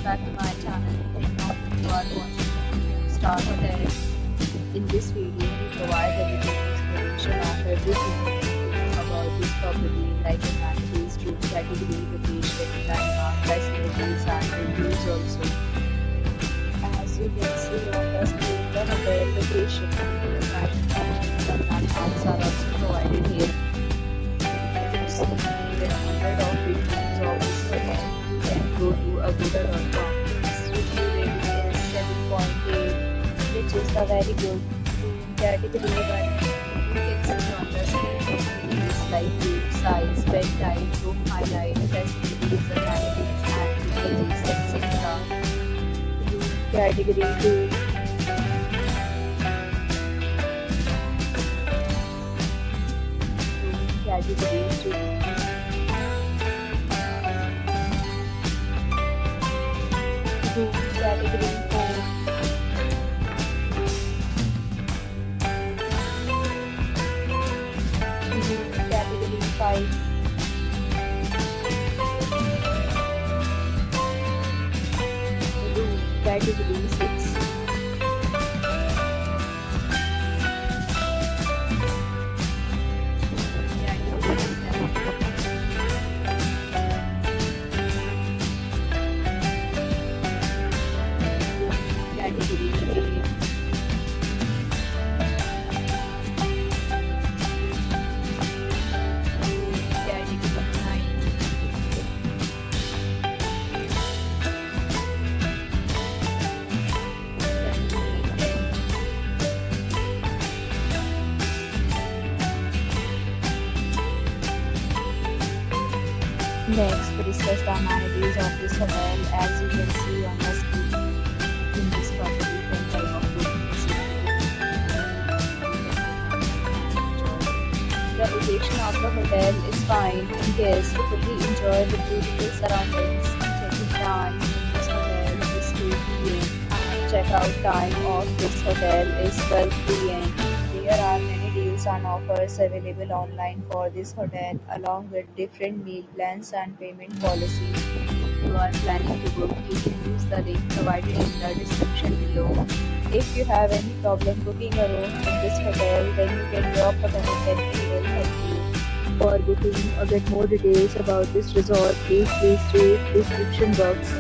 back to my channel. And now you are watching Star Hotel. In this video, we provide a detailed explanation of everything about this property, like amenities, room category, location, landmark, facilities, and reviews also. As you can see on the screen, the hotel location, attractions, and landmarks are also provided here. To see even hundred of reviews of this hotel, you can go to agoda.com. Its review rating is 7.8, which is a very good room category one. You can see on the screen reviews like room size, bed type, room highlight, facilities, amenities, and packages, etc. Room category 2. Category 2. Room category 4. Room category 5. Room category 6. Category 8. Category 9. Category 10. Next, we discuss the amenities of this hotel. As you can see on the screen, in this property, 10 type of room facilities. The location of the hotel is fine and guests fully enjoy the beautiful surroundings. Check-in time in this hotel is 2 p.m. and check-out time of this hotel is 12 p.m. There are many deals and offers available online for this hotel, along with different meal plans and payment policies. If you are planning to book, you can use the link provided in the description below. If you have any problem booking a room in this hotel, then you can drop a comment and we will help you. For booking or get more details about this resort, please read description box.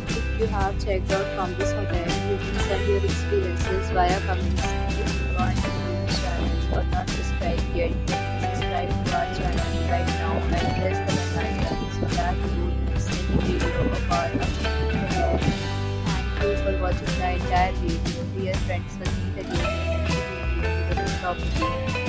If you have checked out from this hotel, you can send your experiences via comments. If you want to do this channel or not subscribe yet, then subscribe to our channel right now and press the bell icon so that you don't miss any video of our upcoming hotel. Thank you for watching the entire video. Dear friends, will meet again in the next video with a new property.